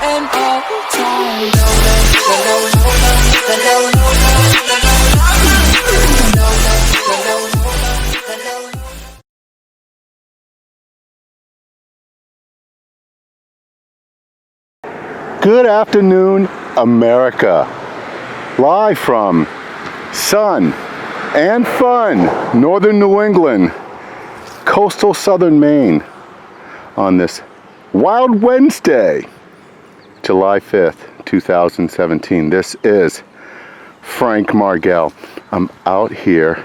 and all the time. Good afternoon, America. Live from sun and fun, northern New England, coastal southern Maine, on this Wild Wednesday, July 5th, 2017. This is Frank Margell. I'm out here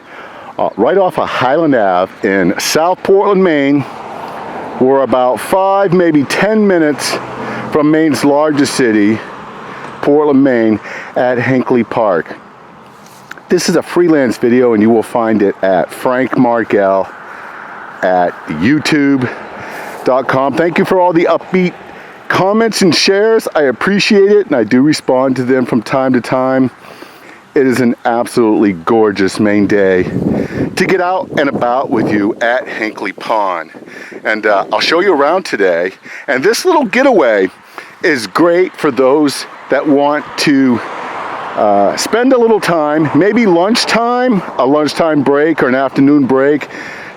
right off of Highland Ave in South Portland, Maine. We're about 5, maybe 10 minutes from Maine's largest city, Portland, Maine, at Hinckley Park. This is a freelance video and you will find it at Frank Margell at youtube.com. Thank you for all the upbeat comments and shares. I appreciate it and I do respond to them from time to time. It is an absolutely gorgeous Maine day to get out and about with you at Hinckley Pond. And I'll show you around today. And this little getaway is great for those that want to spend a little time, maybe lunchtime, a lunchtime break or an afternoon break.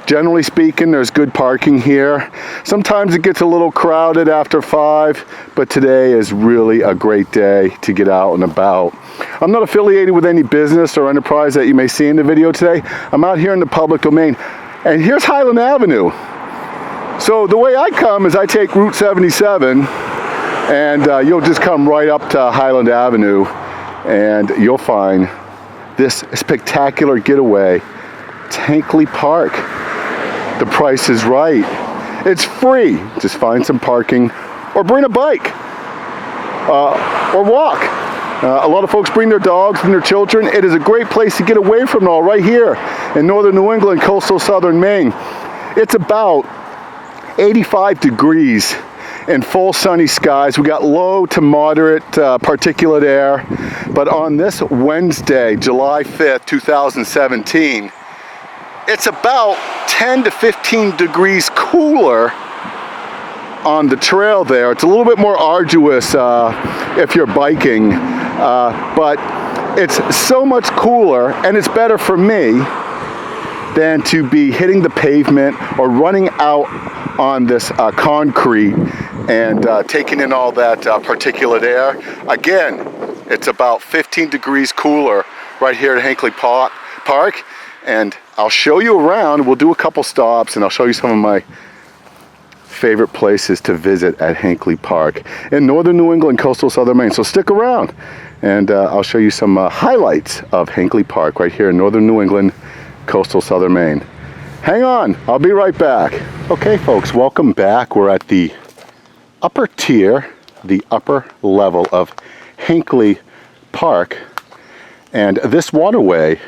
Generally speaking, there's good parking here. Sometimes it gets a little crowded after 5, but today is really a great day to get out and about. I'm not affiliated with any business or enterprise that you may see in the video today. I'm out here in the public domain. And here's Highland Avenue. So the way I come is I take Route 77 and you'll just come right up to Highland Avenue and you'll find this spectacular getaway. It's Hinckley Park. The price is right. It's free. Just find some parking or bring a bike or walk. A lot of folks bring their dogs and their children. It is a great place to get away from it all right here in northern New England, coastal southern Maine. It's about 85 degrees and full sunny skies. We got low to moderate particulate air. But on this Wednesday, July 5th, 2017, it's about 10 to 15 degrees cooler on the trail there. It's a little bit more arduous if you're biking, but it's so much cooler and it's better for me than to be hitting the pavement or running out on this concrete and taking in all that particulate air. Again, it's about 15 degrees cooler right here at Hinckley Park. And I'll show you around. We'll do a couple stops and I'll show you some of my favorite places to visit at Hinckley Park in northern New England, coastal southern Maine. So stick around and I'll show you some highlights of Hinckley Park right here in northern New England, coastal southern Maine. Hang on, I'll be right back. Okay folks, welcome back. We're at the upper tier, the upper level of Hinckley Park, and this waterway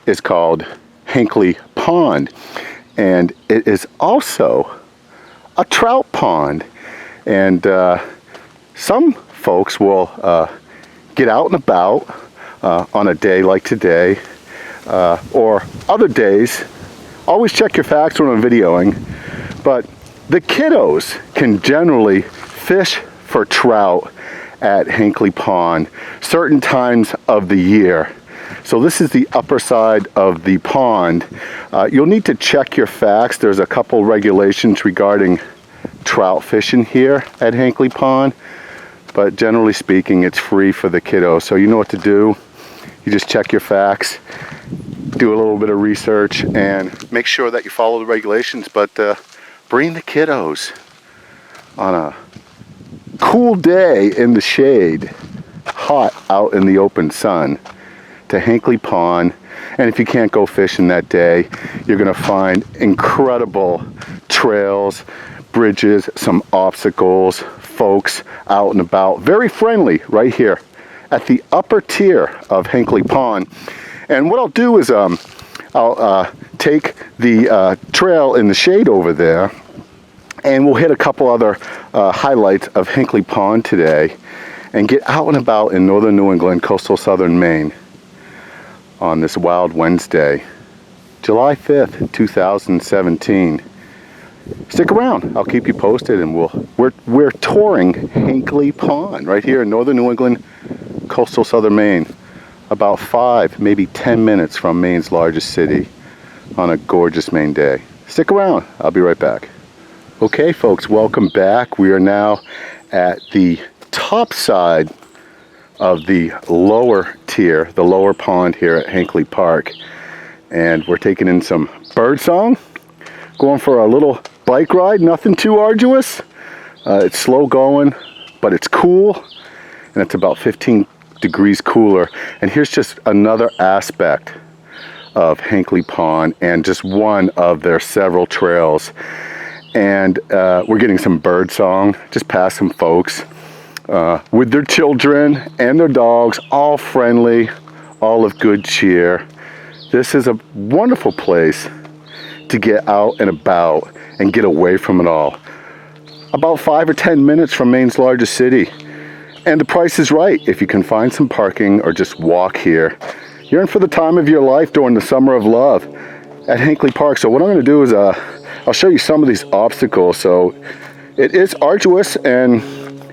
is called Hinckley Pond, and it is also a trout pond. And some folks will get out and about on a day like today or other days. Always check your facts when I'm videoing, but the kiddos can generally fish for trout at Hinckley Pond certain times of the year. So this is the upper side of the pond. You'll need to check your facts. There's a couple regulations regarding trout fishing here at Hinckley Pond, but generally speaking, it's free for the kiddos. So you know what to do. You just check your facts, do a little bit of research, and make sure that you follow the regulations, but bring the kiddos on a cool day in the shade, hot out in the open sun, to Hinckley Pond. And if you can't go fishing that day, you're gonna find incredible trails, bridges, some obstacles, folks out and about, very friendly right here at the upper tier of Hinckley Pond. And what I'll do is I'll take the trail in the shade over there and we'll hit a couple other highlights of Hinckley Pond today and get out and about in northern New England, coastal southern Maine on this Wild Wednesday, July 5th, 2017. stick around. I'll keep you posted, and we're touring Hinkley Pond right here in northern New England, coastal southern Maine. About 5, maybe 10 minutes from Maine's largest city on a gorgeous Maine day. Stick around. I'll be right back. Okay, folks, welcome back. We are now at the top side of the lower tier, the lower pond here at Hinkley Park. And we're taking in some birdsong, going for a little bike ride, nothing too arduous. It's slow going, but it's cool, and it's about 15 degrees cooler. And here's just another aspect of Hinkley Pond, and just one of their several trails. And we're getting some birdsong, just past some folks with their children and their dogs, all friendly, all of good cheer. This is a wonderful place to get out and about and get away from it all. About 5 or 10 minutes from Maine's largest city. And the price is right. If you can find some parking or just walk here, you're in for the time of your life during the summer of love at Hinkley Park. So what I'm going to do is I'll show you some of these obstacles. So it is arduous and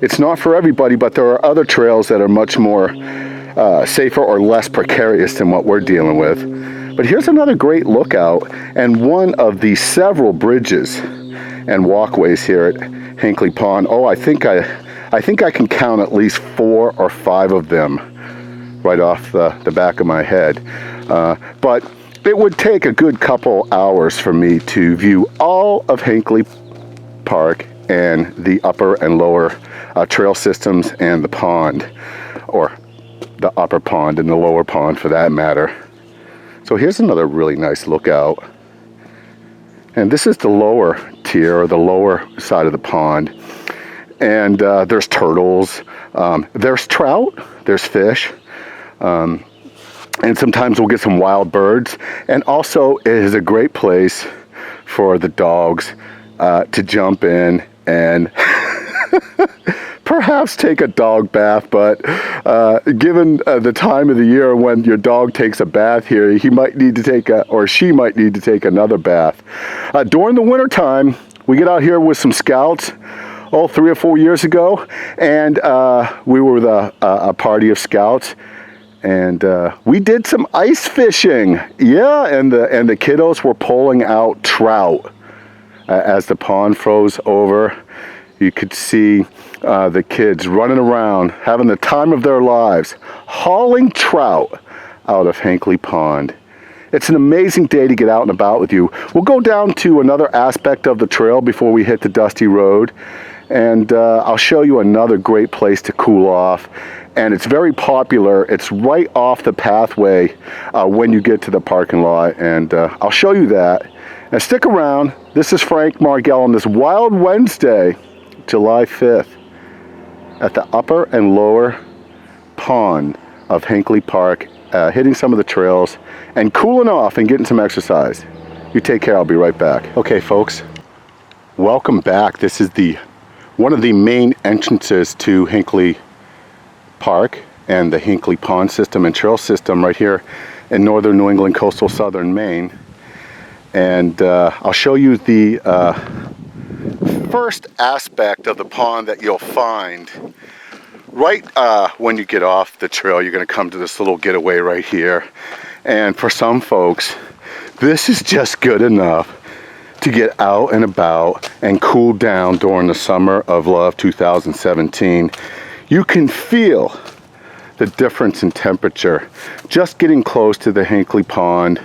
it's not for everybody, but there are other trails that are much more safer or less precarious than what we're dealing with. But here's another great lookout and one of the several bridges and walkways here at Hinkley Pond. Oh, I think I can count at least 4 or 5 of them right off the back of my head. But it would take a good couple hours for me to view all of Hinkley Park and the upper and lower trail systems and the pond, or the upper pond and the lower pond for that matter. So here's another really nice lookout. And this is the lower tier, or the lower side of the pond. And there's turtles, there's trout, there's fish, and sometimes we'll get some wild birds. And also it is a great place for the dogs to jump in and perhaps take a dog bath. But given the time of the year when your dog takes a bath here, he might need to take or she might need to take another bath. During the winter time, we get out here with some scouts 3 or 4 years ago, and we were with a party of scouts, and we did some ice fishing. Yeah, and the kiddos were pulling out trout as the pond froze over. You could see the kids running around, having the time of their lives, hauling trout out of Hinkley Pond. It's an amazing day to get out and about with you. We'll go down to another aspect of the trail before we hit the dusty road, and I'll show you another great place to cool off. And it's very popular. It's right off the pathway when you get to the parking lot, and I'll show you that. And stick around. This is Frank Margell on this wild Wednesday, July 5th, at the upper and lower pond of Hinkley Park, hitting some of the trails and cooling off and getting some exercise. You take care. I'll be right back. Okay, folks, welcome back. This is one of the main entrances to Hinkley Park and the Hinkley Pond system and trail system right here in northern New England, coastal southern Maine. And I'll show you the first aspect of the pond that you'll find right when you get off the trail. You're going to come to this little getaway right here, and for some folks this is just good enough to get out and about and cool down during the summer of love 2017. You can feel the difference in temperature just getting close to the Hinkley Pond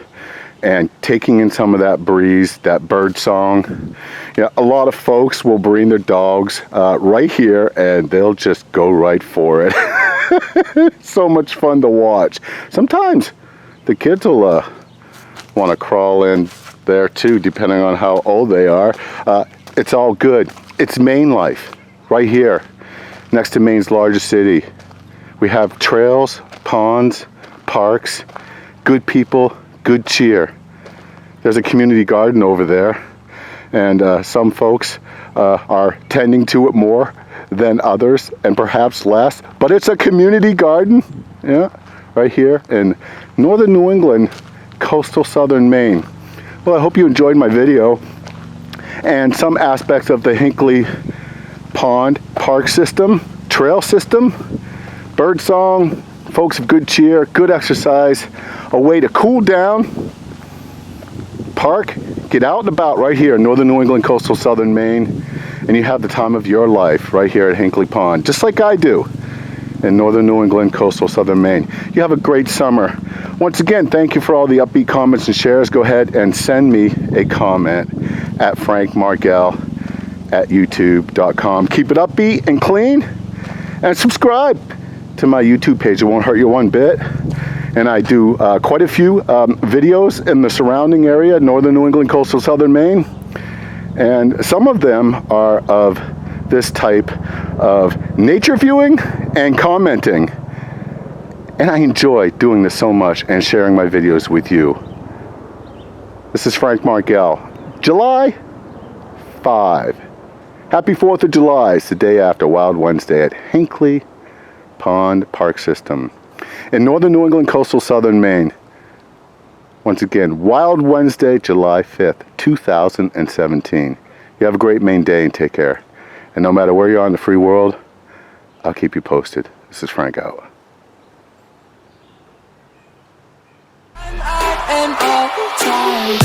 and taking in some of that breeze, that bird song. Yeah, a lot of folks will bring their dogs right here, and they'll just go right for it. So much fun to watch. Sometimes the kids will want to crawl in there too, depending on how old they are. It's all good. It's Maine life right here next to Maine's largest city. We have trails, ponds, parks, good people, good cheer. There's a community garden over there, and some folks are tending to it more than others, and perhaps less, but it's a community garden, yeah, right here in northern New England, coastal southern Maine. Well, I hope you enjoyed my video, and some aspects of the Hinckley Pond Park system, trail system, bird song, folks of good cheer, good exercise, a way to cool down, park, get out and about right here in northern New England, coastal southern Maine, and you have the time of your life right here at Hinckley Pond, just like I do in northern New England, coastal southern Maine. You have a great summer. Once again, thank you for all the upbeat comments and shares. Go ahead and send me a comment at frankmargell@youtube.com. Keep it upbeat and clean, and subscribe to my YouTube page. It won't hurt you one bit. And I do quite a few videos in the surrounding area, northern New England, coastal southern Maine. And some of them are of this type of nature viewing and commenting. And I enjoy doing this so much and sharing my videos with you. This is Frank Margell. July 5. Happy 4th of July. It's the day after Wild Wednesday at Hinckley Pond Park System in northern New England, coastal southern Maine. Once again, Wild Wednesday, July 5th, 2017. You have a great Maine day and take care. And no matter where you are in the free world, I'll keep you posted. This is Frank out. I'm all tired.